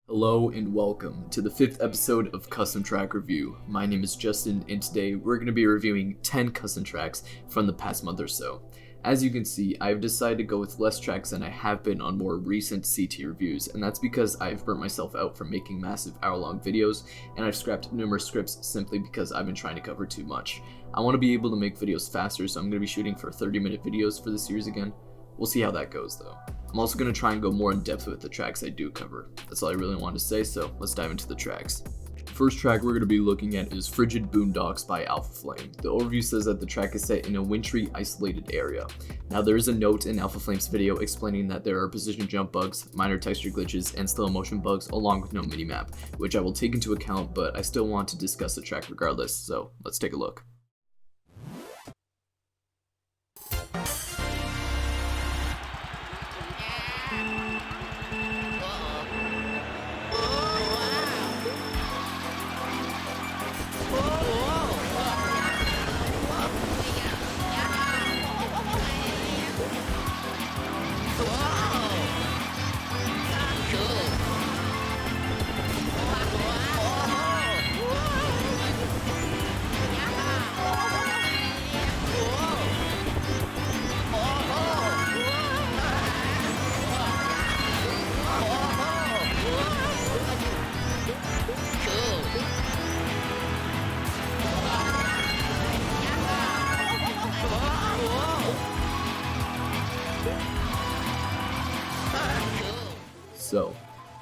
Hello and welcome to the 5th episode of Custom Track Review. My name is Justin and today we're going to be reviewing 10 custom tracks from the past month or so. As you can see, I've decided to go with less tracks than I have been on more recent CT reviews, and that's because I've burnt myself out from making massive hour-long videos, and I've scrapped numerous scripts simply because I've been trying to cover too much. I want to be able to make videos faster, so I'm going to be shooting for 30-minute videos for the series again. We'll see how that goes though. I'm also going to try and go more in depth with the tracks I do cover. That's all I really wanted to say, so let's dive into the tracks. First track we're going to be looking at is Frigid Boondocks by AlphaFlame. The overview says that the track is set in a wintry, isolated area. Now there is a note in AlphaFlame's video explaining that there are position jump bugs, minor texture glitches, and slow motion bugs along with no minimap, which I will take into account, but I still want to discuss the track regardless, so let's take a look. So,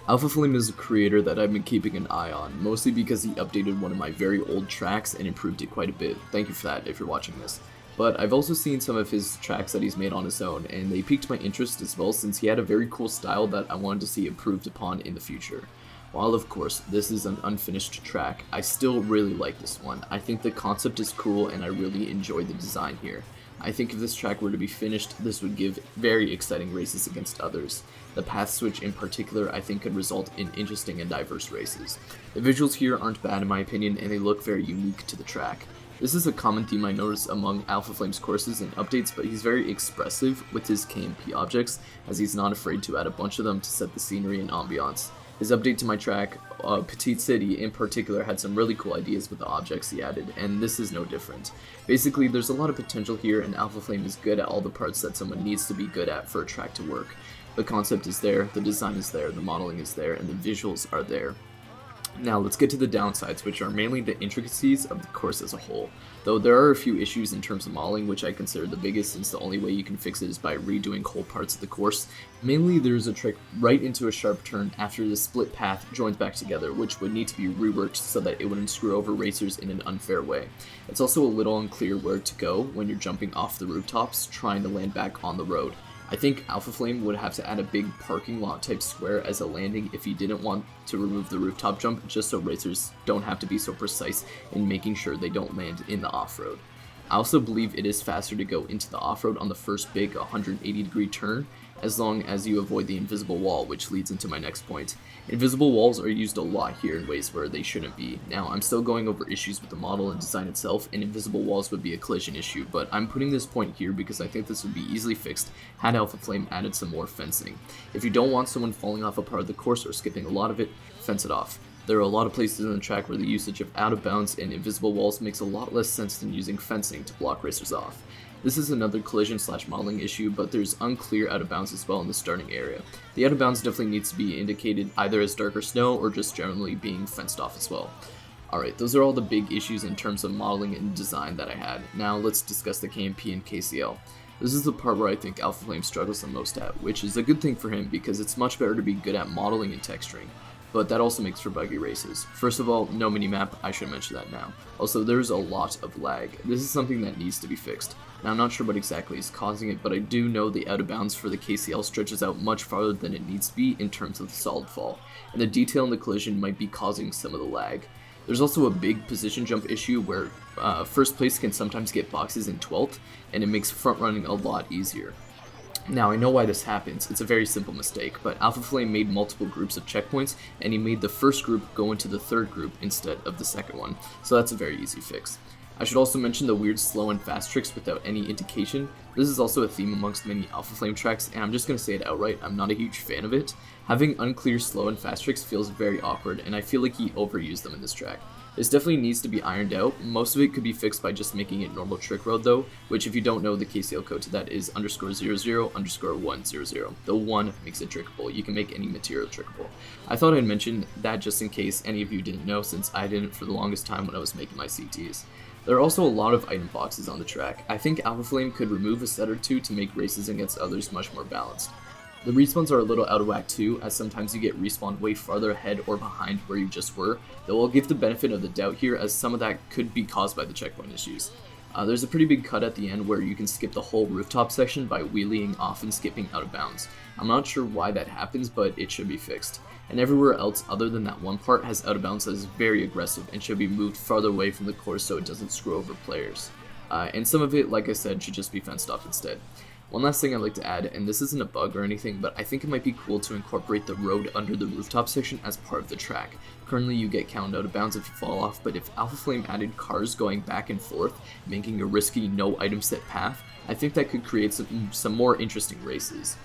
AlphaFlame is a creator that I've been keeping an eye on, mostly because he updated one of my very old tracks and improved it quite a bit. Thank you for that if you're watching this. But I've also seen some of his tracks that he's made on his own, and they piqued my interest as well since he had a very cool style that I wanted to see improved upon in the future. While of course this is an unfinished track, I still really like this one. I think the concept is cool and I really enjoy the design here. I think if this track were to be finished, this would give very exciting races against others. The path switch in particular I think could result in interesting and diverse races. The visuals here aren't bad in my opinion and they look very unique to the track. This is a common theme I notice among AlphaFlame's courses and updates, but he's very expressive with his KMP objects as he's not afraid to add a bunch of them to set the scenery and ambiance. His update to my track, Petite City in particular, had some really cool ideas with the objects he added, and this is no different. Basically, there's a lot of potential here, and AlphaFlame is good at all the parts that someone needs to be good at for a track to work. The concept is there, the design is there, the modeling is there, and the visuals are there. Now let's get to the downsides, which are mainly the intricacies of the course as a whole. Though there are a few issues in terms of modeling, which I consider the biggest since the only way you can fix it is by redoing whole parts of the course. Mainly there's a trick right into a sharp turn after the split path joins back together, which would need to be reworked so that it wouldn't screw over racers in an unfair way. It's also a little unclear where to go when you're jumping off the rooftops trying to land back on the road. I think AlphaFlame would have to add a big parking lot type square as a landing if he didn't want to remove the rooftop jump, just so racers don't have to be so precise in making sure they don't land in the off-road. I also believe it is faster to go into the off-road on the first big 180-degree turn, as long as you avoid the invisible wall, which leads into my next point. Invisible walls are used a lot here in ways where they shouldn't be. Now, I'm still going over issues with the model and design itself, and invisible walls would be a collision issue, but I'm putting this point here because I think this would be easily fixed had AlphaFlame added some more fencing. If you don't want someone falling off a part of the course or skipping a lot of it, fence it off. There are a lot of places in the track where the usage of out of bounds and invisible walls makes a lot less sense than using fencing to block racers off. This is another collision/modeling issue, but there's unclear out of bounds as well in the starting area. The out of bounds definitely needs to be indicated either as darker snow or just generally being fenced off as well. Alright, those are all the big issues in terms of modeling and design that I had. Now let's discuss the KMP and KCL. This is the part where I think AlphaFlame struggles the most at, which is a good thing for him because it's much better to be good at modeling and texturing. But that also makes for buggy races. First of all, no minimap, I should mention that now. Also, there's a lot of lag. This is something that needs to be fixed. Now, I'm not sure what exactly is causing it, but I do know the out of bounds for the KCL stretches out much farther than it needs to be in terms of the solid fall, and the detail in the collision might be causing some of the lag. There's also a big position jump issue where first place can sometimes get boxes in 12th, and it makes front running a lot easier. Now, I know why this happens, it's a very simple mistake, but AlphaFlame made multiple groups of checkpoints, and he made the first group go into the third group instead of the second one, so that's a very easy fix. I should also mention the weird slow and fast tricks without any indication. This is also a theme amongst many AlphaFlame tracks, and I'm just going to say it outright, I'm not a huge fan of it. Having unclear slow and fast tricks feels very awkward, and I feel like he overused them in this track. This definitely needs to be ironed out. Most of it could be fixed by just making it normal trick road though, which if you don't know, the KCL code to that is _00_100. The 1 makes it trickable. You can make any material trickable. I thought I'd mention that just in case any of you didn't know, since I didn't for the longest time when I was making my CTs. There are also a lot of item boxes on the track. I think AlphaFlame could remove a set or two to make races against others much more balanced. The respawns are a little out of whack too, as sometimes you get respawned way farther ahead or behind where you just were, though I'll give the benefit of the doubt here, as some of that could be caused by the checkpoint issues. There's a pretty big cut at the end where you can skip the whole rooftop section by wheeling off and skipping out of bounds. I'm not sure why that happens, but it should be fixed. And everywhere else other than that one part has out of bounds that is very aggressive and should be moved farther away from the course so it doesn't screw over players. And some of it, like I said, should just be fenced off instead. One last thing I'd like to add, and this isn't a bug or anything, but I think it might be cool to incorporate the road under the rooftop section as part of the track. Currently you get counted out of bounds if you fall off, but if AlphaFlame added cars going back and forth, making a risky no item set path, I think that could create some more interesting races.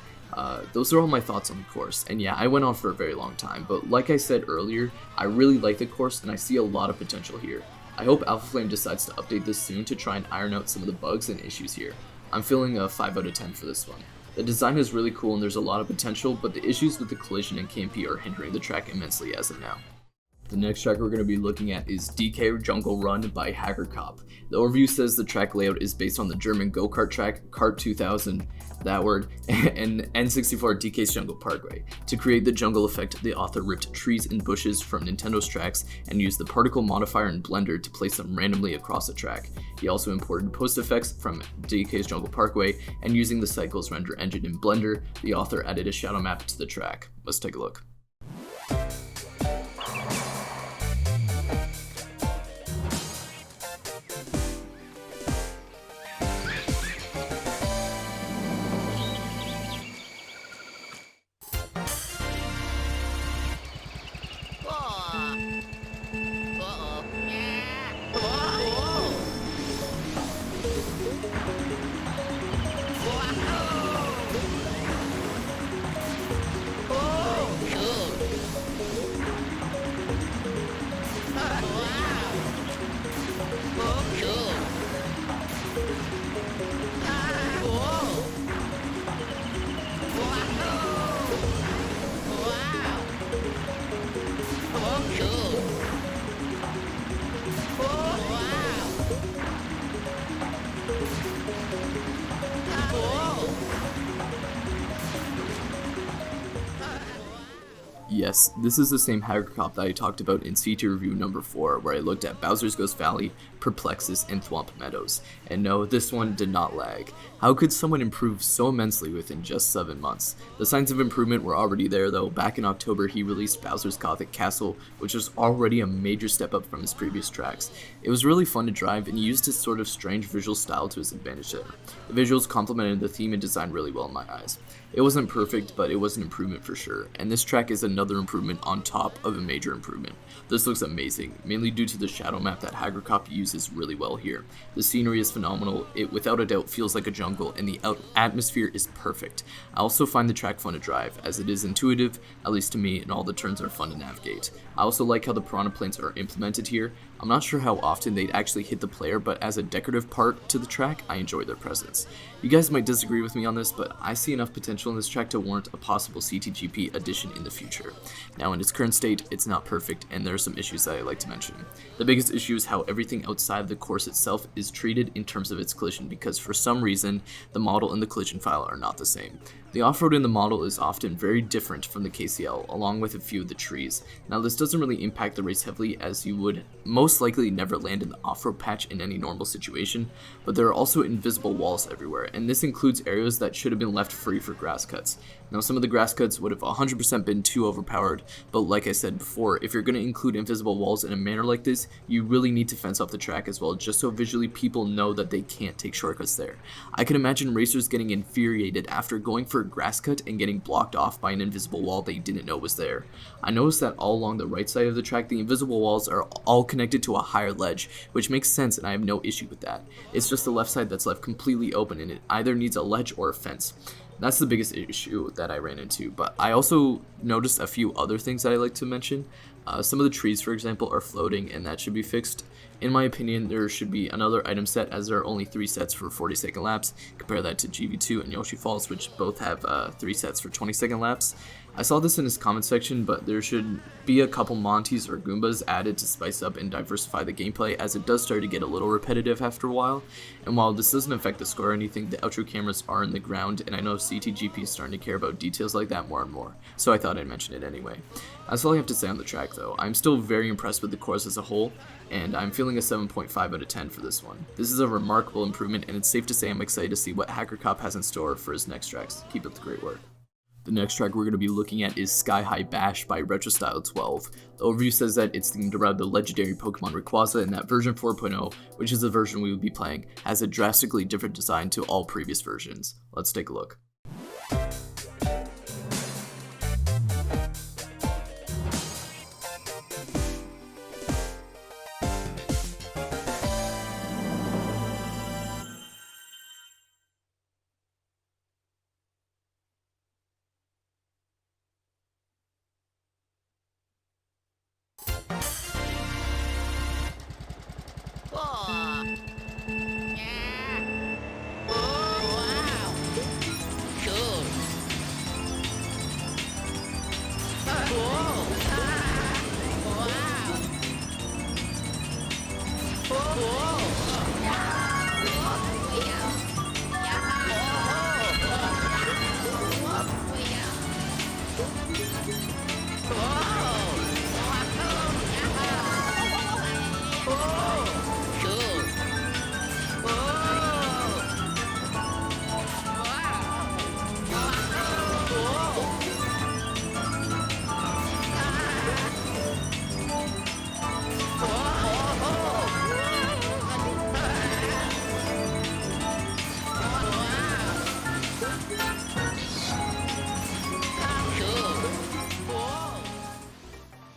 Those are all my thoughts on the course, and yeah, I went on for a very long time, but like I said earlier, I really like the course and I see a lot of potential here. I hope AlphaFlame decides to update this soon to try and iron out some of the bugs and issues here. I'm feeling a 5 out of 10 for this one. The design is really cool and there's a lot of potential, but the issues with the collision and KMP are hindering the track immensely as of now. The next track we're going to be looking at is DK Jungle Run by HackerCop. The overview says the track layout is based on the German go-kart track Kart 2000, that word, and N64 DK's Jungle Parkway. To create the jungle effect, the author ripped trees and bushes from Nintendo's tracks and used the particle modifier in Blender to place them randomly across the track. He also imported post effects from DK's Jungle Parkway, and using the Cycles render engine in Blender, the author added a shadow map to the track. Let's take a look. Yes, this is the same HackerCop that I talked about in CT review number 4, where I looked at Bowser's Ghost Valley, Perplexus, and Thwomp Meadows. And no, this one did not lag. How could someone improve so immensely within just 7 months? The signs of improvement were already there though. Back in October he released Bowser's Gothic Castle, which was already a major step up from his previous tracks. It was really fun to drive, and he used his sort of strange visual style to his advantage there. The visuals complemented the theme and design really well in my eyes. It wasn't perfect, but it was an improvement for sure, and this track is another improvement on top of a major improvement. This looks amazing, mainly due to the shadow map that HackerCop uses really well here. The scenery is phenomenal, it without a doubt feels like a jungle, and the atmosphere is perfect. I also find the track fun to drive, as it is intuitive, at least to me, and all the turns are fun to navigate. I also like how the piranha planes are implemented here. I'm not sure how often they'd actually hit the player, but as a decorative part to the track, I enjoy their presence. You guys might disagree with me on this, but I see enough potential in this track to warrant a possible CTGP addition in the future. Now in its current state, it's not perfect, and there are some issues that I'd like to mention. The biggest issue is how everything outside of the course itself is treated in terms of its collision, because for some reason, the model and the collision file are not the same. The off-road in the model is often very different from the KCL, along with a few of the trees. Now this doesn't really impact the race heavily, as you would most likely never land in the off-road patch in any normal situation, but there are also invisible walls everywhere, and this includes areas that should have been left free for grass cuts. Now some of the grass cuts would have 100% been too overpowered, but like I said before, if you're going to include invisible walls in a manner like this, you really need to fence off the track track as well, just so visually people know that they can't take shortcuts there. I can imagine racers getting infuriated after going for a grass cut and getting blocked off by an invisible wall they didn't know was there. I noticed that all along the right side of the track, the invisible walls are all connected to a higher ledge, which makes sense and I have no issue with that. It's just the left side that's left completely open and it either needs a ledge or a fence. That's the biggest issue that I ran into, but I also noticed a few other things that I like to mention. Some of the trees, for example, are floating and that should be fixed. In my opinion, there should be another item set, as there are only 3 sets for 40-second laps. Compare that to GV2 and Yoshi Falls, which both have 3 sets for 20-second laps. I saw this in his comment section, but there should be a couple Monties or Goombas added to spice up and diversify the gameplay, as it does start to get a little repetitive after a while. And while this doesn't affect the score or anything, the outro cameras are in the ground, and I know CTGP is starting to care about details like that more and more, so I thought I'd mention it anyway. That's all I have to say on the track though. I'm still very impressed with the course as a whole, and I'm feeling a 7.5 out of 10 for this one. This is a remarkable improvement, and it's safe to say I'm excited to see what HackerCop has in store for his next tracks. Keep up the great work. The next track we're going to be looking at is Sky High Bash by RetroStyle12. The overview says that it's themed around the legendary Pokemon Rayquaza, and that version 4.0, which is the version we will be playing, has a drastically different design to all previous versions. Let's take a look.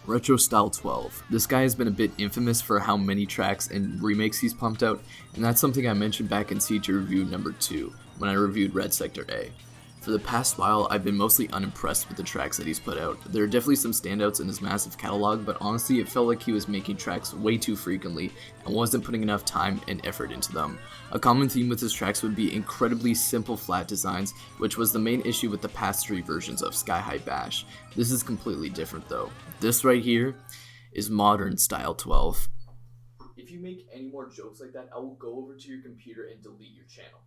RetroStyle12. This guy has been a bit infamous for how many tracks and remakes he's pumped out, and that's something I mentioned back in CT review number 2, when I reviewed Red Sector A. For the past while, I've been mostly unimpressed with the tracks that he's put out. There are definitely some standouts in his massive catalog, but honestly it felt like he was making tracks way too frequently and wasn't putting enough time and effort into them. A common theme with his tracks would be incredibly simple flat designs, which was the main issue with the past 3 versions of Sky High Bash. This is completely different though. This right here is modern style 12. If you make any more jokes like that, I will go over to your computer and delete your channel.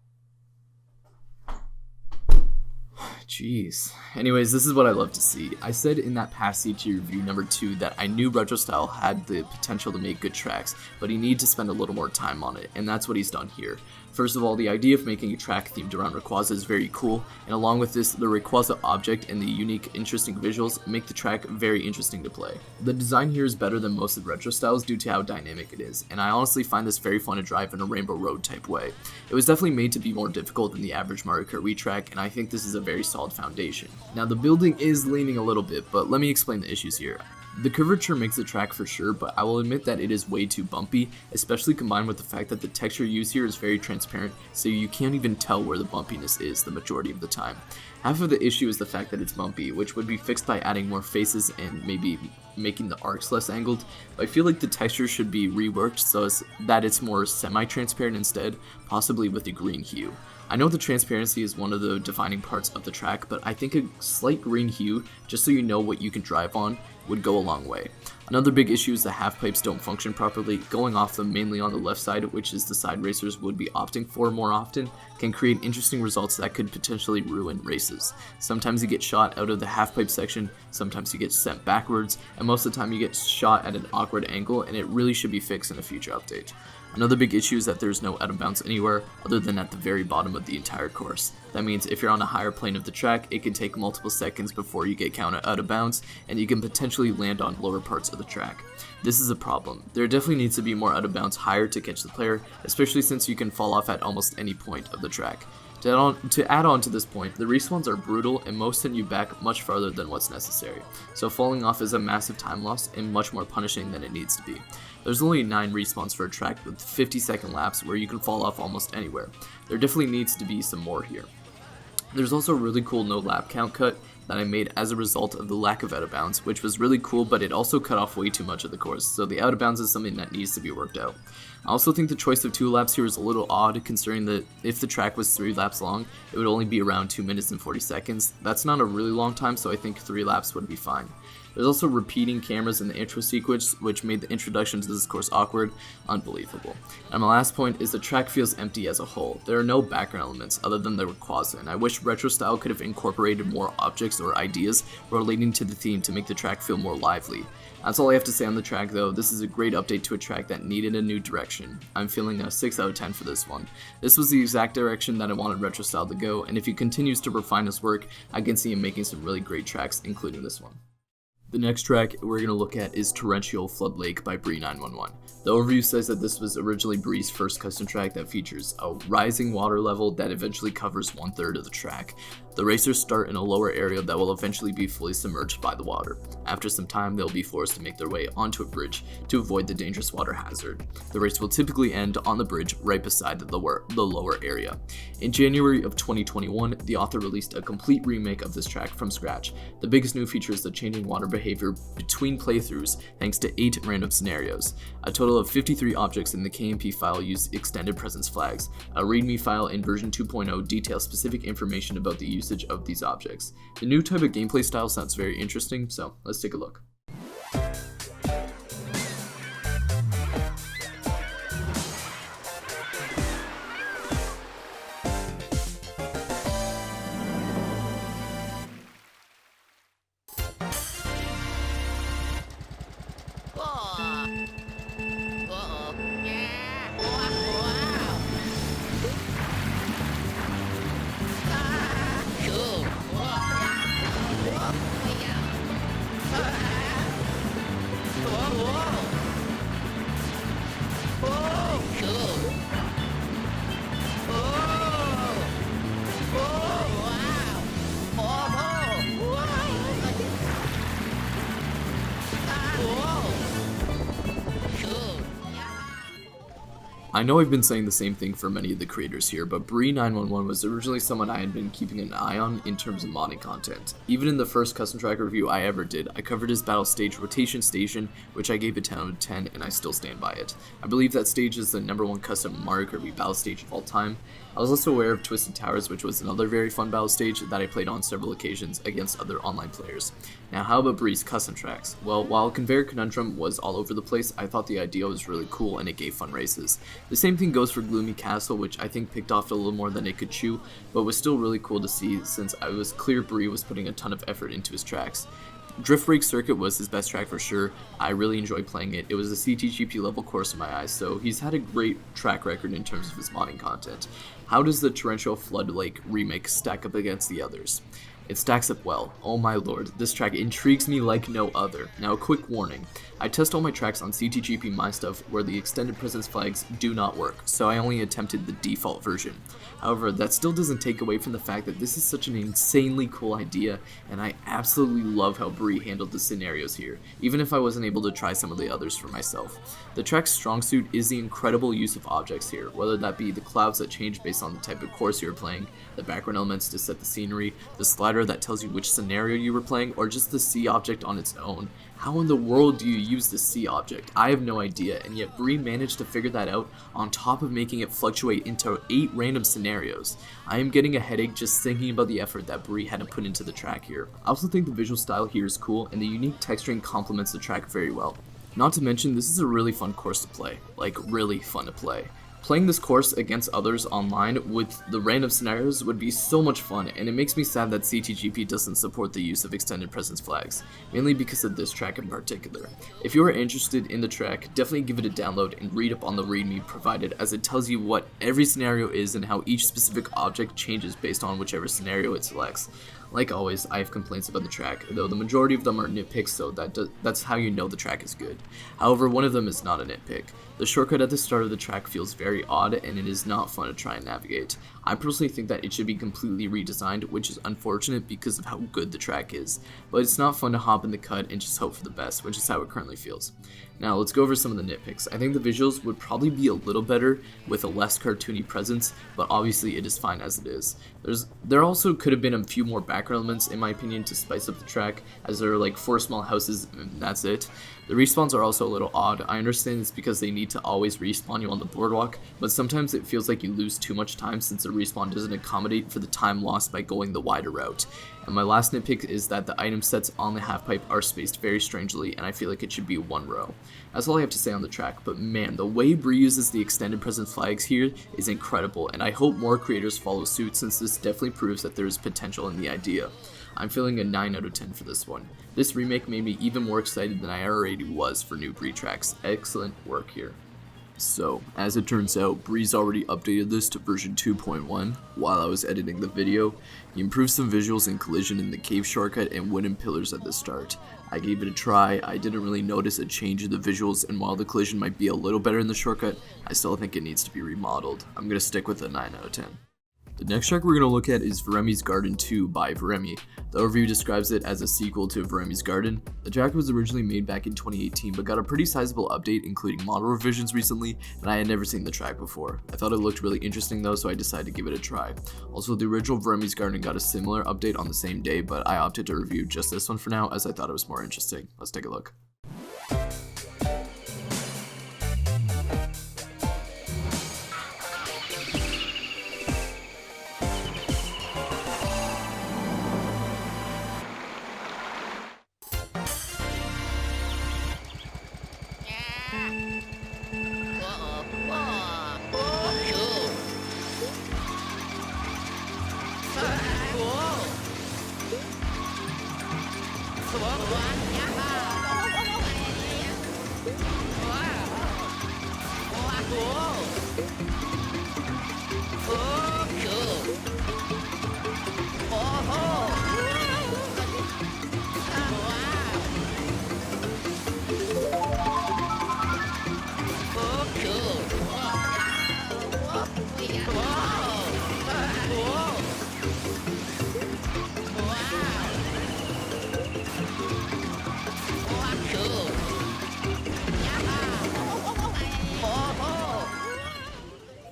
Jeez. Anyways, this is what I love to see. I said in that past CT review number 2 that I knew RetroStyle had the potential to make good tracks, but he needed to spend a little more time on it, and that's what he's done here. First of all, the idea of making a track themed around Rayquaza is very cool, and along with this, the Rayquaza object and the unique, interesting visuals make the track very interesting to play. The design here is better than most of RetroStyle's due to how dynamic it is, and I honestly find this very fun to drive in a Rainbow Road type way. It was definitely made to be more difficult than the average Mario Kart Wii track, and I think this is a very solid foundation. Now the building is leaning a little bit, but let me explain the issues here. The curvature makes the track for sure, but I will admit that it is way too bumpy, especially combined with the fact that the texture used here is very transparent, so you can't even tell where the bumpiness is the majority of the time. Half of the issue is the fact that it's bumpy, which would be fixed by adding more faces and maybe making the arcs less angled, but I feel like the texture should be reworked so that it's more semi-transparent instead, possibly with a green hue. I know the transparency is one of the defining parts of the track, but I think a slight green hue, just so you know what you can drive on, would go a long way. Another big issue is the half pipes don't function properly. Going off them mainly on the left side, which is the side racers would be opting for more often, can create interesting results that could potentially ruin races. Sometimes you get shot out of the half pipe section, sometimes you get sent backwards, and most of the time you get shot at an awkward angle, and it really should be fixed in a future update. Another big issue is that there's no out of bounds anywhere other than at the very bottom of the entire course. That means if you're on a higher plane of the track, it can take multiple seconds before you get counted out of bounds, and you can potentially land on lower parts of the track. This is a problem. There definitely needs to be more out of bounds higher to catch the player, especially since you can fall off at almost any point of the track. To add on to this point, the respawns are brutal and most send you back much farther than what's necessary, so falling off is a massive time loss and much more punishing than it needs to be. There's only 9 respawns for a track with 50-second laps where you can fall off almost anywhere. There definitely needs to be some more here. There's also a really cool no lap count cut that I made as a result of the lack of out of bounds, which was really cool, but it also cut off way too much of the course, so the out of bounds is something that needs to be worked out. I also think the choice of 2 laps here is a little odd, considering that if the track was 3 laps long, it would only be around 2 minutes and 40 seconds. That's not a really long time, so I think 3 laps would be fine. There's also repeating cameras in the intro sequence, which made the introduction to this course awkward, unbelievable. And my last point is the track feels empty as a whole. There are no background elements other than the Rayquaza, and I wish Retro Style could have incorporated more objects or ideas relating to the theme to make the track feel more lively. That's all I have to say on the track though. This is a great update to a track that needed a new direction. I'm feeling a 6 out of 10 for this one. This was the exact direction that I wanted Retro Style to go, and if he continues to refine his work, I can see him making some really great tracks, including this one. The next track we're going to look at is Torrential Flood Lake by Bree911. The overview says that this was originally Bree's first custom track that features a rising water level that eventually covers 1/3 of the track. The racers start in a lower area that will eventually be fully submerged by the water. After some time, they'll be forced to make their way onto a bridge to avoid the dangerous water hazard. The race will typically end on the bridge right beside the lower area. In January of 2021, the author released a complete remake of this track from scratch. The biggest new feature is the changing water behavior between playthroughs thanks to 8 random scenarios. A total of 53 objects in the KMP file use extended presence flags. A README file in version 2.0 details specific information about the usage of these objects. The new type of gameplay style sounds very interesting, so let's take a look. I know I've been saying the same thing for many of the creators here, but Bree911 was originally someone I had been keeping an eye on in terms of modding content. Even in the first custom track review I ever did, I covered his battle stage Rotation Station, which I gave a 10 out of 10, and I still stand by it. I believe that stage is the #1 custom Mario Kart battle stage of all time. I was also aware of Twisted Towers, which was another very fun battle stage that I played on several occasions against other online players. Now how about Bree's custom tracks? Well, while Conveyor Conundrum was all over the place, I thought the idea was really cool and it gave fun races. The same thing goes for Gloomy Castle, which I think picked off a little more than it could chew, but was still really cool to see since I was clear Bree was putting a ton of effort into his tracks. Drift Break Circuit was his best track for sure. I really enjoyed playing it. It was a CTGP level course in my eyes, so he's had a great track record in terms of his modding content. How does the Torrential Flood Lake remake stack up against the others? It stacks up well. Oh my lord, this track intrigues me like no other. Now a quick warning, I test all my tracks on CTGP My Stuff where the extended presence flags do not work, so I only attempted the default version. However, that still doesn't take away from the fact that this is such an insanely cool idea, and I absolutely love how Bree handled the scenarios here, even if I wasn't able to try some of the others for myself. The track's strong suit is the incredible use of objects here, whether that be the clouds that change based on the type of course you're playing, the background elements to set the scenery, the slider that tells you which scenario you were playing, or just the sea object on its own. How in the world do you use the sea object? I have no idea, and yet Bree managed to figure that out on top of making it fluctuate into 8 random scenarios. I am getting a headache just thinking about the effort that Bree had to put into the track here. I also think the visual style here is cool, and the unique texturing complements the track very well. Not to mention, this is a really fun course to play. Like, really fun to play. Playing this course against others online with the random scenarios would be so much fun, and it makes me sad that CTGP doesn't support the use of extended presence flags, mainly because of this track in particular. If you are interested in the track, definitely give it a download and read up on the readme provided, as it tells you what every scenario is and how each specific object changes based on whichever scenario it selects. Like always, I have complaints about the track, though the majority of them are nitpicks, so that's how you know the track is good. However, one of them is not a nitpick. The shortcut at the start of the track feels very odd, and it is not fun to try and navigate. I personally think that it should be completely redesigned, which is unfortunate because of how good the track is, but it's not fun to hop in the cut and just hope for the best, which is how it currently feels. Now, let's go over some of the nitpicks. I think the visuals would probably be a little better with a less cartoony presence, but obviously it is fine as it is. There also could have been a few more background elements, in my opinion, to spice up the track, as there are like 4 small houses and that's it. The respawns are also a little odd. I understand it's because they need to always respawn you on the boardwalk, but sometimes it feels like you lose too much time since the respawn doesn't accommodate for the time lost by going the wider route. And my last nitpick is that the item sets on the half-pipe are spaced very strangely, and I feel like it should be 1 row. That's all I have to say on the track, but man, the way Bree uses the extended presence flags here is incredible, and I hope more creators follow suit since this definitely proves that there is potential in the idea. I'm feeling a 9 out of 10 for this one. This remake made me even more excited than I already was for new Bree tracks. Excellent work here. So, as it turns out, Bree's already updated this to version 2.1 while I was editing the video. He improved some visuals and collision in the cave shortcut and wooden pillars at the start. I gave it a try. I didn't really notice a change in the visuals, and while the collision might be a little better in the shortcut, I still think it needs to be remodeled. I'm gonna stick with a 9 out of 10. The next track we're going to look at is Varemi's Garden 2 by Varemi. The overview describes it as a sequel to Varemi's Garden. The track was originally made back in 2018 but got a pretty sizable update including model revisions recently, and I had never seen the track before. I thought it looked really interesting though, so I decided to give it a try. Also, the original Varemi's Garden got a similar update on the same day, but I opted to review just this one for now as I thought it was more interesting. Let's take a look.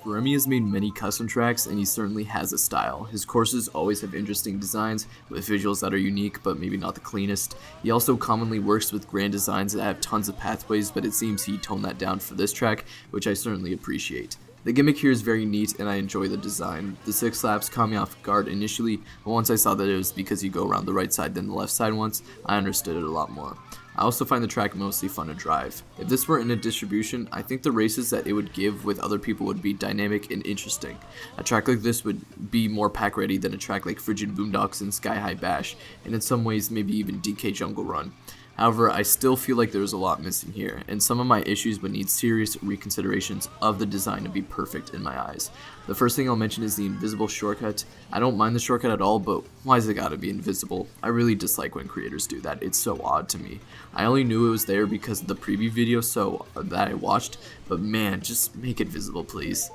Varemi has made many custom tracks, and he certainly has a style. His courses always have interesting designs, with visuals that are unique, but maybe not the cleanest. He also commonly works with grand designs that have tons of pathways, but it seems he toned that down for this track, which I certainly appreciate. The gimmick here is very neat, and I enjoy the design. The 6 slaps caught me off guard initially, but once I saw that it was because you go around the right side then the left side once, I understood it a lot more. I also find the track mostly fun to drive. If this were in a distribution, I think the races that it would give with other people would be dynamic and interesting. A track like this would be more pack ready than a track like Frigid, Boondocks, and Sky High Bash, and in some ways maybe even DK Jungle Run. However, I still feel like there's a lot missing here, and some of my issues would need serious reconsiderations of the design to be perfect in my eyes. The first thing I'll mention is the invisible shortcut. I don't mind the shortcut at all, but why's it gotta be invisible? I really dislike when creators do that. It's so odd to me. I only knew it was there because of the preview video that I watched, but man, just make it visible please.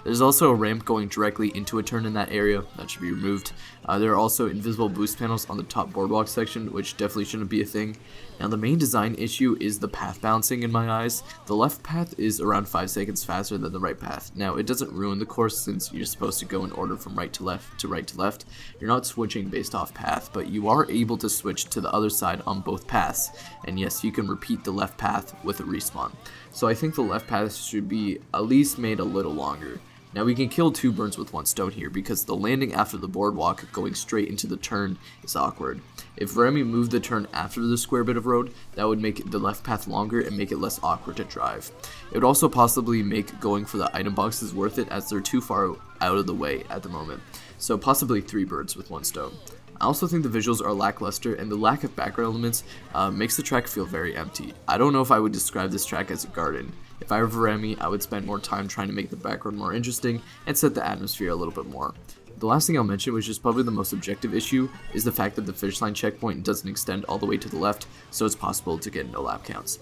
There's also a ramp going directly into a turn in that area, that should be removed. There are also invisible boost panels on the top boardwalk section, which definitely shouldn't be a thing. Now the main design issue is the path bouncing in my eyes. The left path is around 5 seconds faster than the right path. Now it doesn't ruin the course since you're supposed to go in order from right to left to right to left. You're not switching based off path, but you are able to switch to the other side on both paths. And yes, you can repeat the left path with a respawn. So I think the left path should be at least made a little longer. Now we can kill 2 birds with 1 stone here because the landing after the boardwalk going straight into the turn is awkward. If Varemi moved the turn after the square bit of road, that would make the left path longer and make it less awkward to drive. It would also possibly make going for the item boxes worth it as they're too far out of the way at the moment. So possibly 3 birds with 1 stone. I also think the visuals are lackluster, and the lack of background elements makes the track feel very empty. I don't know if I would describe this track as a garden. If I were Varemi, I would spend more time trying to make the background more interesting and set the atmosphere a little bit more. The last thing I'll mention, which is probably the most objective issue, is the fact that the finish line checkpoint doesn't extend all the way to the left, so it's possible to get no lap counts.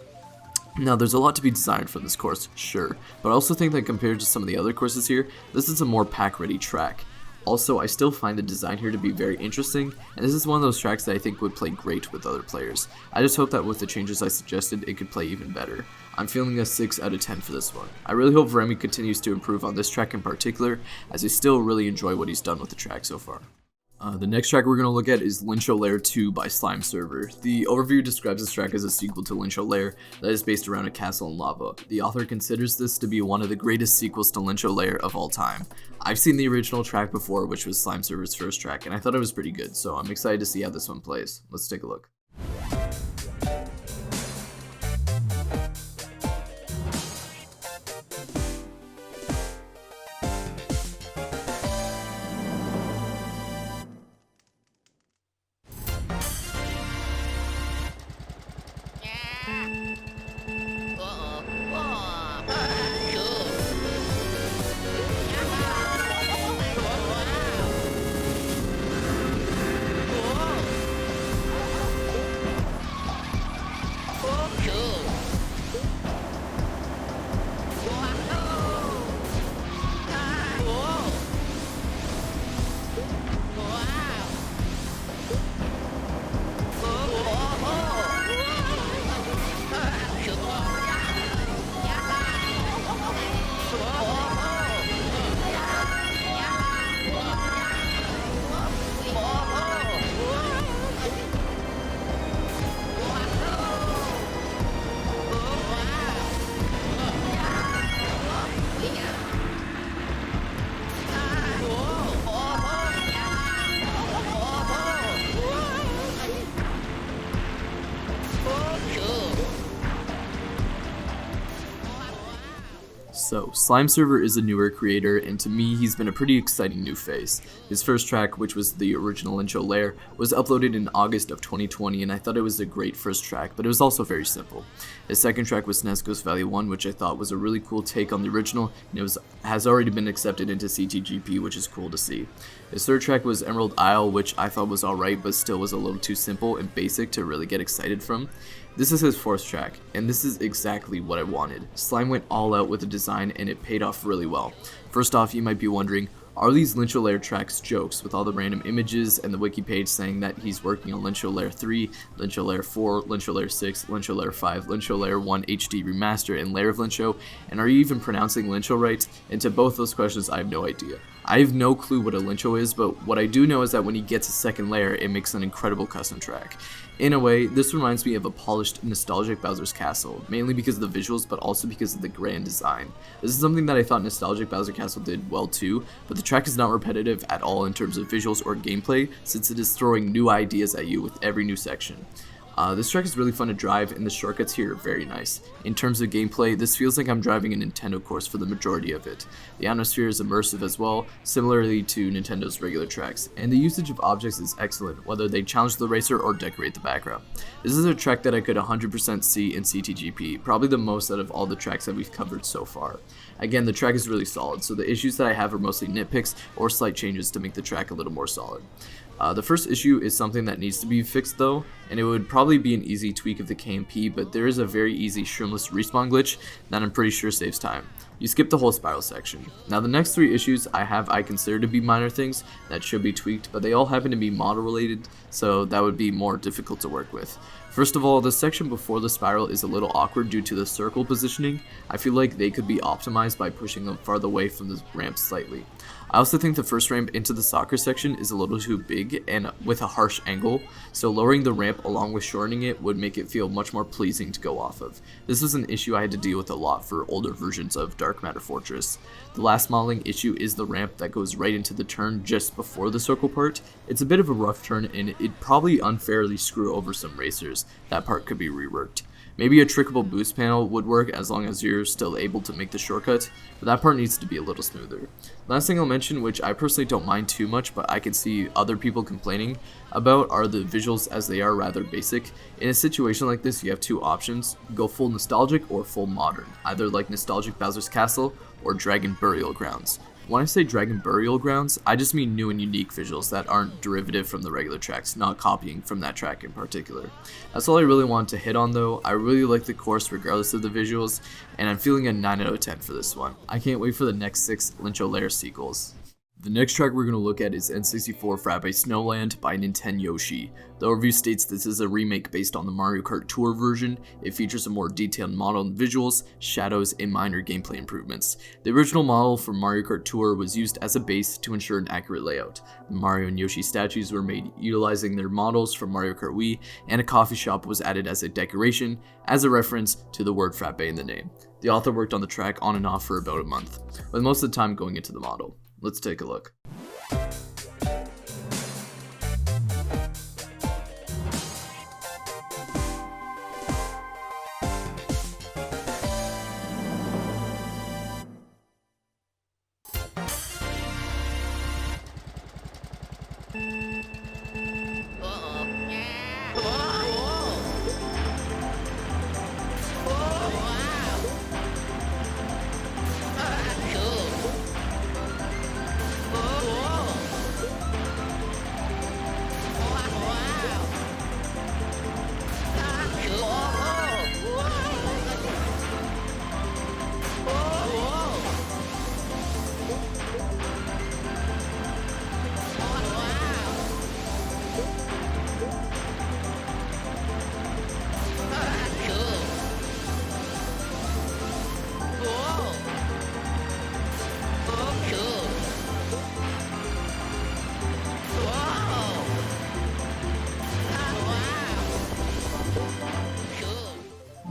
Now, there's a lot to be desired from this course, sure, but I also think that compared to some of the other courses here, this is a more pack-ready track. Also, I still find the design here to be very interesting, and this is one of those tracks that I think would play great with other players. I just hope that with the changes I suggested, it could play even better. I'm feeling a 6 out of 10 for this one. I really hope Varemi continues to improve on this track in particular, as I still really enjoy what he's done with the track so far. The next track we're going to look at is Lyncho Lair 2 by Slimeserver. The overview describes this track as a sequel to Lyncho Lair that is based around a castle in lava. The author considers this to be one of the greatest sequels to Lyncho Lair of all time. I've seen the original track before, which was Slimeserver's first track, and I thought it was pretty good, so I'm excited to see how this one plays. Let's take a look. So, Slimeserver is a newer creator, and to me, he's been a pretty exciting new face. His first track, which was the original Lyncho Lair, was uploaded in August of 2020, and I thought it was a great first track, but it was also very simple. His second track was SNES Ghost Valley 1, which I thought was a really cool take on the original, and it has already been accepted into CTGP, which is cool to see. His third track was Emerald Isle, which I thought was alright, but still was a little too simple and basic to really get excited from. This is his fourth track, and this is exactly what I wanted. Slime went all out with the design, and it paid off really well. First off, you might be wondering, are these Lyncho Lair tracks jokes with all the random images and the wiki page saying that he's working on Lyncho Lair 3, Lyncho Lair 4, Lyncho Lair 6, Lyncho Lair 5, Lyncho Lair 1 HD Remaster, and Lair of Lyncho, and are you even pronouncing Lyncho right? And to both those questions, I have no idea. I have no clue what a Lyncho is, but what I do know is that when he gets a second layer, it makes an incredible custom track. In a way, this reminds me of a polished, nostalgic Bowser's Castle, mainly because of the visuals, but also because of the grand design. This is something that I thought nostalgic Bowser Castle did well too, but the track is not repetitive at all in terms of visuals or gameplay, since it is throwing new ideas at you with every new section. This track is really fun to drive, and the shortcuts here are very nice. In terms of gameplay, this feels like I'm driving a Nintendo course for the majority of it. The atmosphere is immersive as well, similarly to Nintendo's regular tracks, and the usage of objects is excellent, whether they challenge the racer or decorate the background. This is a track that I could 100% see in CTGP, probably the most out of all the tracks that we've covered so far. Again, the track is really solid, so the issues that I have are mostly nitpicks or slight changes to make the track a little more solid. The first issue is something that needs to be fixed though, and it would probably be an easy tweak of the KMP, but there is a very easy shroomless respawn glitch that I'm pretty sure saves time. You skip the whole spiral section. Now the next three issues I consider to be minor things that should be tweaked, but they all happen to be model related, so that would be more difficult to work with. First of all, the section before the spiral is a little awkward due to the circle positioning. I feel like they could be optimized by pushing them farther away from the ramp slightly. I also think the first ramp into the soccer section is a little too big and with a harsh angle, so lowering the ramp along with shortening it would make it feel much more pleasing to go off of. This was an issue I had to deal with a lot for older versions of Dark Matter Fortress. The last modeling issue is the ramp that goes right into the turn just before the circle part. It's a bit of a rough turn and it'd probably unfairly screw over some racers. That part could be reworked. Maybe a trickable boost panel would work as long as you're still able to make the shortcut, but that part needs to be a little smoother. Last thing I'll mention, which I personally don't mind too much, but I can see other people complaining about, are the visuals, as they are rather basic. In a situation like this, you have two options: go full nostalgic or full modern, either like nostalgic Bowser's Castle or Dragon Burial Grounds. When I say Dragon Burial Grounds, I just mean new and unique visuals that aren't derivative from the regular tracks, not copying from that track in particular. That's all I really wanted to hit on though. I really like the course regardless of the visuals, and I'm feeling a 9 out of 10 for this one. I can't wait for the next 6 Lyncho Lair sequels. The next track we're going to look at is N64 Frappe Snowland by NintenYoshi. The overview states this is a remake based on the Mario Kart Tour version. It features a more detailed model and visuals, shadows, and minor gameplay improvements. The original model for Mario Kart Tour was used as a base to ensure an accurate layout. The Mario and Yoshi statues were made utilizing their models from Mario Kart Wii, and a coffee shop was added as a decoration, as a reference to the word Frappe in the name. The author worked on the track on and off for about a month, with most of the time going into the model. Let's take a look.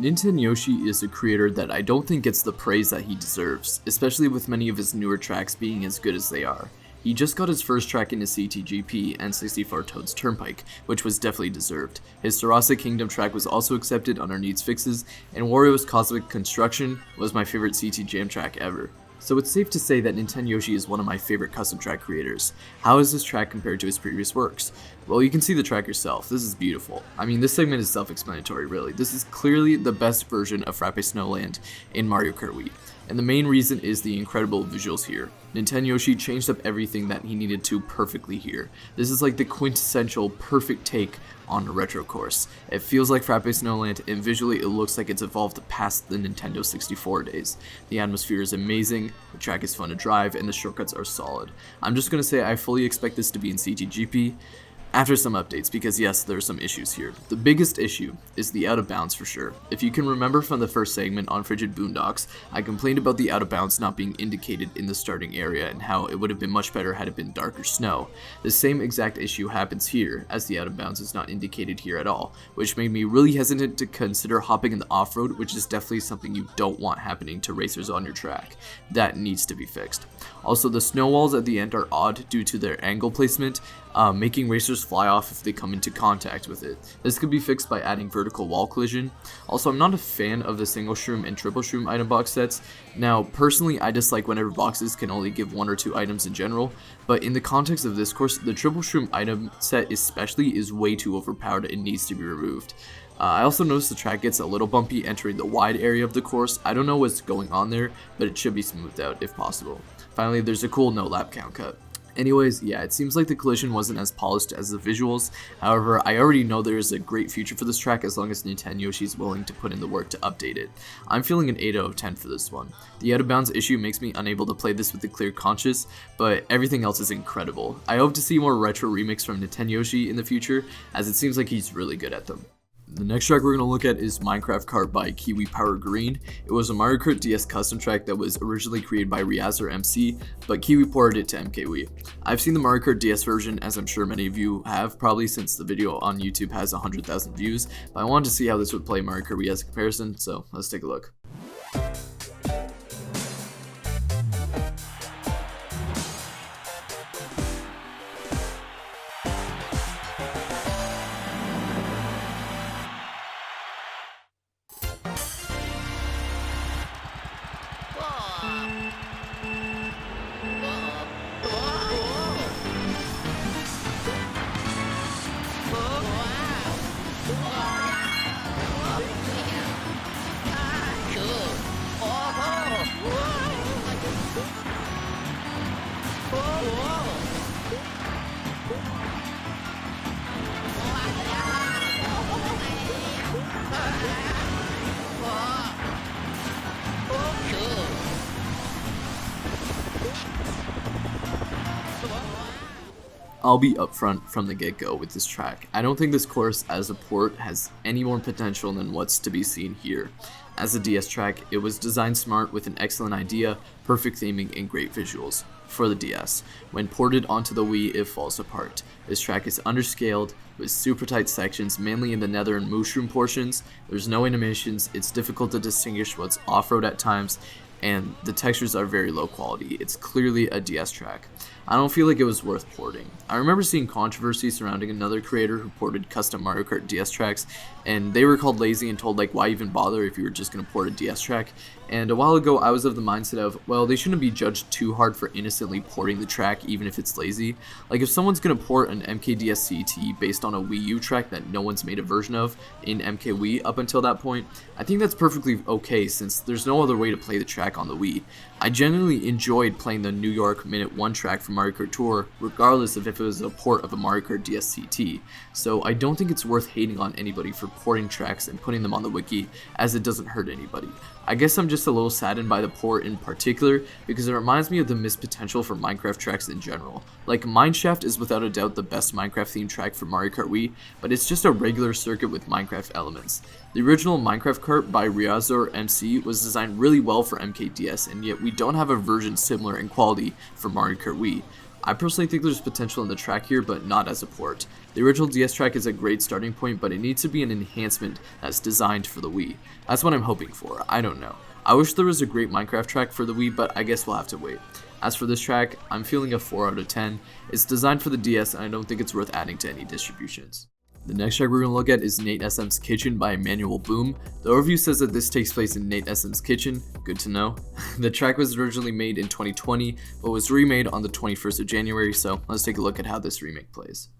NintenYoshi is a creator that I don't think gets the praise that he deserves, especially with many of his newer tracks being as good as they are. He just got his first track into CTGP and 64 Toad's Turnpike, which was definitely deserved. His Sarasa Kingdom track was also accepted under Needs Fixes, and Wario's Cosmic Construction was my favorite CT Jam track ever. So it's safe to say that NintenYoshi is one of my favorite custom track creators. How is this track compared to his previous works? Well, you can see the track yourself. This is beautiful. I mean, this segment is self-explanatory, really. This is clearly the best version of Frappe Snowland in Mario Kart Wii. And the main reason is the incredible visuals here. NintenYoshi changed up everything that he needed to perfectly here. This is like the quintessential perfect take on a retro course. It feels like Frappe Snowland, and visually it looks like it's evolved past the Nintendo 64 days. The atmosphere is amazing, the track is fun to drive, and the shortcuts are solid. I'm just gonna say I fully expect this to be in CTGP after some updates, because yes, there are some issues here. The biggest issue is the out of bounds for sure. If you can remember from the first segment on Frigid Boondocks, I complained about the out of bounds not being indicated in the starting area and how it would have been much better had it been darker snow. The same exact issue happens here, as the out of bounds is not indicated here at all, which made me really hesitant to consider hopping in the off-road, which is definitely something you don't want happening to racers on your track. That needs to be fixed. Also, the snow walls at the end are odd due to their angle placement, making racers fly off if they come into contact with it. This could be fixed by adding vertical wall collision. Also, I'm not a fan of the single shroom and triple shroom item box sets. Now, personally, I dislike whenever boxes can only give 1 or 2 items in general, but in the context of this course, the triple shroom item set especially is way too overpowered and needs to be removed. I also noticed the track gets a little bumpy entering the wide area of the course. I don't know what's going on there, but it should be smoothed out if possible. Finally, there's a cool no lap count cut. Anyways, yeah, it seems like the collision wasn't as polished as the visuals. However, I already know there is a great future for this track as long as NintenYoshi is willing to put in the work to update it. I'm feeling an 8 out of 10 for this one. The out of bounds issue makes me unable to play this with a clear conscience, but everything else is incredible. I hope to see more retro remakes from NintenYoshi in the future, as it seems like he's really good at them. The next track we're going to look at is Minecraft Kart by KiwiPowerGreen. It was a Mario Kart DS custom track that was originally created by RiazorMC, but Kiwi ported it to MKW. I've seen the Mario Kart DS version, as I'm sure many of you have, probably since the video on YouTube has 100,000 views, but I wanted to see how this would play Mario Kart Wii as a comparison, so let's take a look. I'll be upfront from the get-go with this track. I don't think this course as a port has any more potential than what's to be seen here. As a DS track, it was designed smart with an excellent idea, perfect theming, and great visuals for the DS. When ported onto the Wii, it falls apart. This track is underscaled, with super tight sections, mainly in the nether and mushroom portions. There's no animations, it's difficult to distinguish what's off-road at times, and the textures are very low quality. It's clearly a DS track. I don't feel like it was worth porting. I remember seeing controversy surrounding another creator who ported custom Mario Kart DS tracks, and they were called lazy and told like why even bother if you were just going to port a DS track. And a while ago I was of the mindset of, well, they shouldn't be judged too hard for innocently porting the track even if it's lazy. Like if someone's going to port an MKDS CT based on a Wii U track that no one's made a version of in MKW up until that point, I think that's perfectly okay since there's no other way to play the track on the Wii. I genuinely enjoyed playing the New York Minute 1 track from Mario Kart Tour, regardless of if it was a port of a Mario Kart DS CT, so I don't think it's worth hating on anybody for porting tracks and putting them on the wiki, as it doesn't hurt anybody. I guess I'm just a little saddened by the port in particular, because it reminds me of the missed potential for Minecraft tracks in general. Like, Mineshaft is without a doubt the best Minecraft themed track for Mario Kart Wii, but it's just a regular circuit with Minecraft elements. The original Minecraft Kart by RiazorMC was designed really well for MKDS, and yet we don't have a version similar in quality for Mario Kart Wii. I personally think there's potential in the track here, but not as a port. The original DS track is a great starting point, but it needs to be an enhancement that's designed for the Wii. That's what I'm hoping for, I don't know. I wish there was a great Minecraft track for the Wii, but I guess we'll have to wait. As for this track, I'm feeling a 4 out of 10. It's designed for the DS, and I don't think it's worth adding to any distributions. The next track we're going to look at is NateSM's Kitchen by EmmanuelBoom. The overview says that this takes place in NateSM's kitchen, good to know. The track was originally made in 2020, but was remade on the 21st of January, so let's take a look at how this remake plays.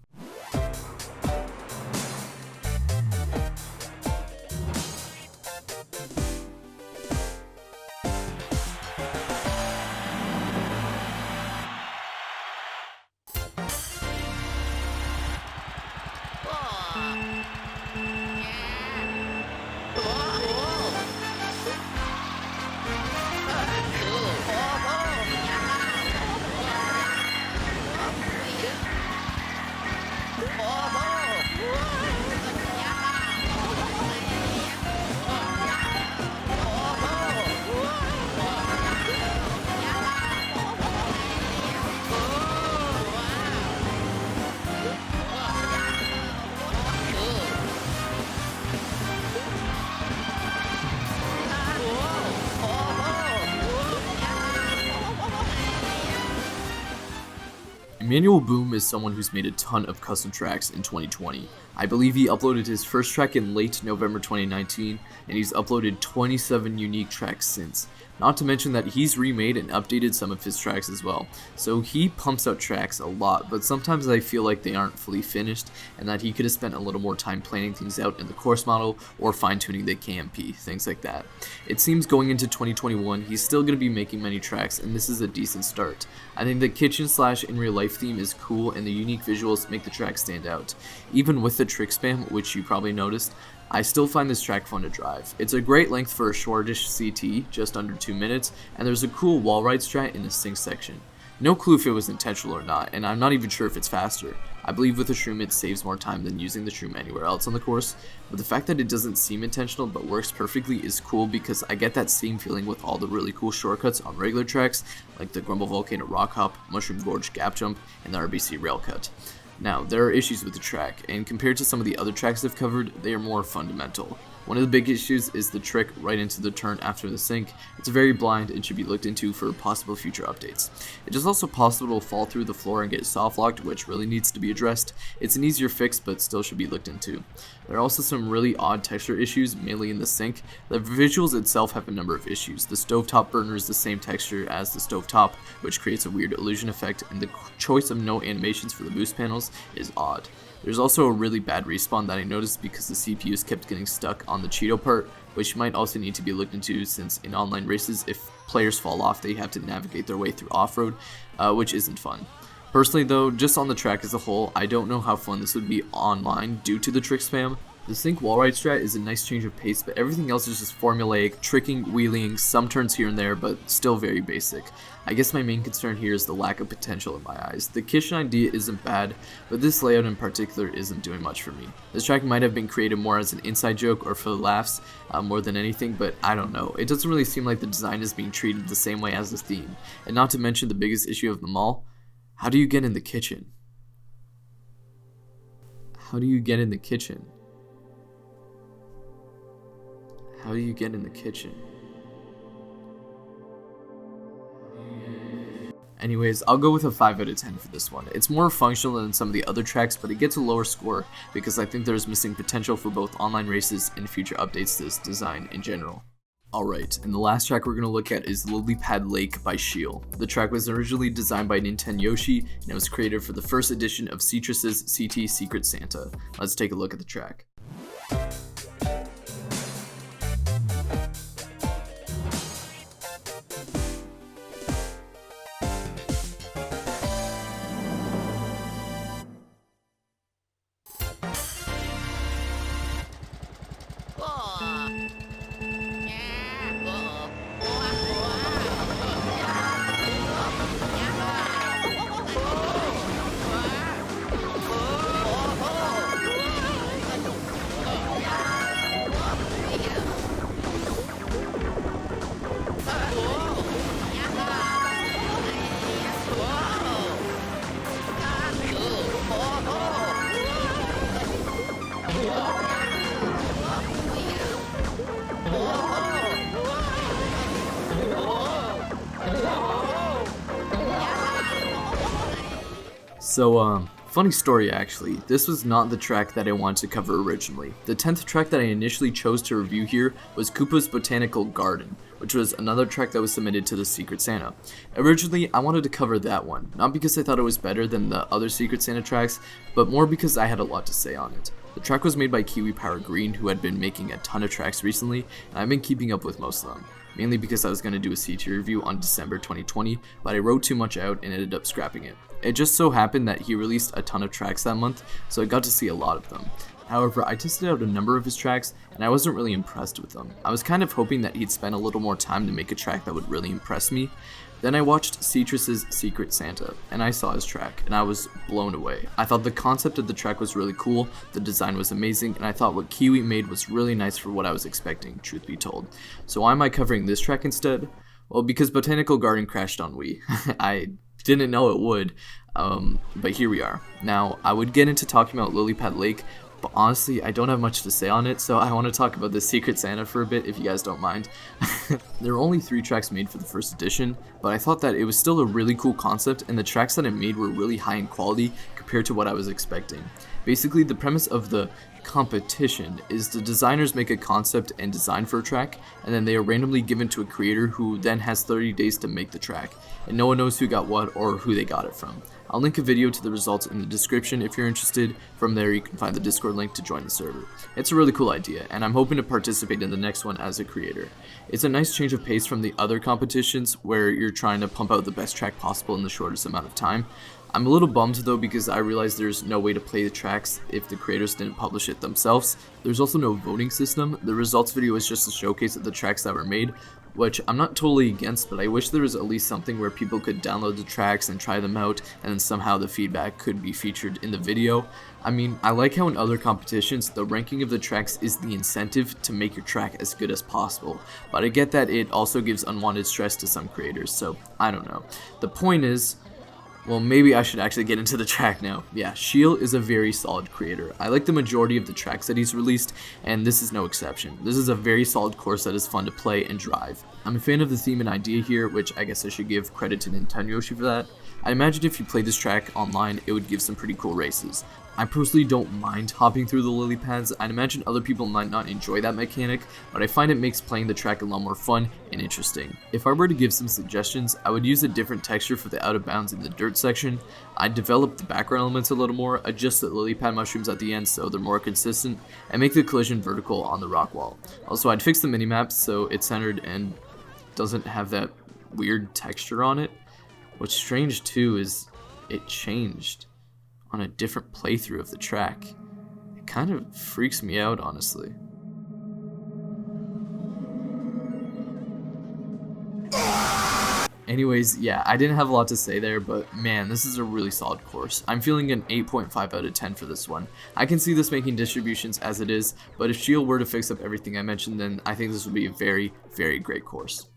EmmanuelBoom is someone who's made a ton of custom tracks in 2020. I believe he uploaded his first track in late November 2019, and he's uploaded 27 unique tracks since. Not to mention that he's remade and updated some of his tracks as well. So he pumps out tracks a lot, but sometimes I feel like they aren't fully finished, and that he could have spent a little more time planning things out in the course model, or fine-tuning the KMP, things like that. It seems going into 2021, he's still going to be making many tracks, and this is a decent start. I think the kitchen / in real life theme is cool, and the unique visuals make the track stand out. Even with the trick spam, which you probably noticed, I still find this track fun to drive. It's a great length for a shortish CT, just under 2 minutes, and there's a cool wall ride strat in the sync section. No clue if it was intentional or not, and I'm not even sure if it's faster. I believe with the shroom it saves more time than using the shroom anywhere else on the course, but the fact that it doesn't seem intentional but works perfectly is cool because I get that same feeling with all the really cool shortcuts on regular tracks, like the Grumble Volcano Rock Hop, Mushroom Gorge Gap Jump, and the RBC Rail Cut. Now, there are issues with the track, and compared to some of the other tracks I've covered, they are more fundamental. One of the big issues is the trick right into the turn after the sink. It's very blind and should be looked into for possible future updates. It is also possible to fall through the floor and get soft locked, which really needs to be addressed. It's an easier fix, but still should be looked into. There are also some really odd texture issues, mainly in the sink. The visuals itself have a number of issues. The stovetop burner is the same texture as the stovetop, which creates a weird illusion effect, and the choice of no animations for the boost panels is odd. There's also a really bad respawn that I noticed because the CPUs kept getting stuck on the Cheeto part, which might also need to be looked into since in online races, if players fall off, they have to navigate their way through off-road, which isn't fun. Personally though, just on the track as a whole, I don't know how fun this would be online due to the trick spam. The sink wall ride strat is a nice change of pace, but everything else is just formulaic, tricking, wheeling, some turns here and there, but still very basic. I guess my main concern here is the lack of potential in my eyes. The kitchen idea isn't bad, but this layout in particular isn't doing much for me. This track might have been created more as an inside joke or for the laughs more than anything, but I don't know. It doesn't really seem like the design is being treated the same way as the theme. And not to mention the biggest issue of them all, how do you get in the kitchen? How do you get in the kitchen? How do you get in the kitchen? Anyways, I'll go with a 5 out of 10 for this one. It's more functional than some of the other tracks, but it gets a lower score because I think there's missing potential for both online races and future updates to this design in general. Alright, and the last track we're going to look at is Lilypad Lake by Sheale. The track was originally designed by NintenYoshi, and it was created for the first edition of Citrus's CT Secret Santa. Let's take a look at the track. So, funny story actually, this was not the track that I wanted to cover originally. The 10th track that I initially chose to review here was Koopa's Botanical Garden, which was another track that was submitted to the Secret Santa. Originally, I wanted to cover that one, not because I thought it was better than the other Secret Santa tracks, but more because I had a lot to say on it. The track was made by KiwiPowerGreen, who had been making a ton of tracks recently, and I've been keeping up with most of them. Mainly because I was going to do a CT review on December 2020, but I wrote too much out and ended up scrapping it. It just so happened that he released a ton of tracks that month, so I got to see a lot of them. However, I tested out a number of his tracks, and I wasn't really impressed with them. I was kind of hoping that he'd spend a little more time to make a track that would really impress me. Then I watched Citrus's Secret Santa, and I saw his track, and I was blown away. I thought the concept of the track was really cool, the design was amazing, and I thought what Kiwi made was really nice for what I was expecting, truth be told. So why am I covering this track instead? Well, because Botanical Garden crashed on Wii. I didn't know it would, but here we are. Now, I would get into talking about Lilypad Lake, but honestly, I don't have much to say on it, so I want to talk about the Secret Santa for a bit, if you guys don't mind. There were only 3 tracks made for the first edition, but I thought that it was still a really cool concept, and the tracks that it made were really high in quality compared to what I was expecting. Basically, the premise of the competition is the designers make a concept and design for a track, and then they are randomly given to a creator who then has 30 days to make the track, and no one knows who got what or who they got it from. I'll link a video to the results in the description if you're interested. From there you can find the Discord link to join the server. It's a really cool idea, and I'm hoping to participate in the next one as a creator. It's a nice change of pace from the other competitions where you're trying to pump out the best track possible in the shortest amount of time. I'm a little bummed though because I realized there's no way to play the tracks if the creators didn't publish it themselves. There's also no voting system. The results video is just a showcase of the tracks that were made, which I'm not totally against, but I wish there was at least something where people could download the tracks and try them out, and then somehow the feedback could be featured in the video. I mean, I like how in other competitions, the ranking of the tracks is the incentive to make your track as good as possible, but I get that it also gives unwanted stress to some creators, so I don't know. The point is, well, maybe I should actually get into the track now. Yeah, Sheale is a very solid creator. I like the majority of the tracks that he's released, and this is no exception. This is a very solid course that is fun to play and drive. I'm a fan of the theme and idea here, which I guess I should give credit to NintenYoshi for that. I imagine if you played this track online, it would give some pretty cool races. I personally don't mind hopping through the Lilypads. I'd imagine other people might not enjoy that mechanic, but I find it makes playing the track a lot more fun and interesting. If I were to give some suggestions, I would use a different texture for the out of bounds in the dirt section. I'd develop the background elements a little more, adjust the Lilypad mushrooms at the end so they're more consistent, and make the collision vertical on the rock wall. Also, I'd fix the minimaps so it's centered and doesn't have that weird texture on it. What's strange too is it changed on a different playthrough of the track. It kind of freaks me out, honestly. Anyways, yeah, I didn't have a lot to say there, but man, this is a really solid course. I'm feeling an 8.5 out of 10 for this one. I can see this making distributions as it is, but if Sheale were to fix up everything I mentioned, then I think this would be a very, very great course.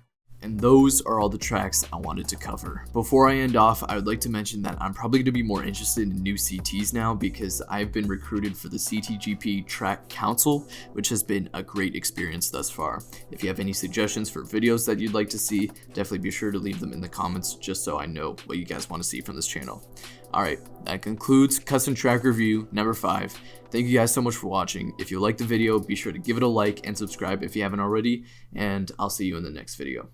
And those are all the tracks I wanted to cover. Before I end off, I would like to mention that I'm probably going to be more interested in new CTs now because I've been recruited for the CTGP Track Council, which has been a great experience thus far. If you have any suggestions for videos that you'd like to see, definitely be sure to leave them in the comments just so I know what you guys want to see from this channel. Alright, that concludes Custom Track Review number 5. Thank you guys so much for watching. If you liked the video, be sure to give it a like and subscribe if you haven't already, and I'll see you in the next video.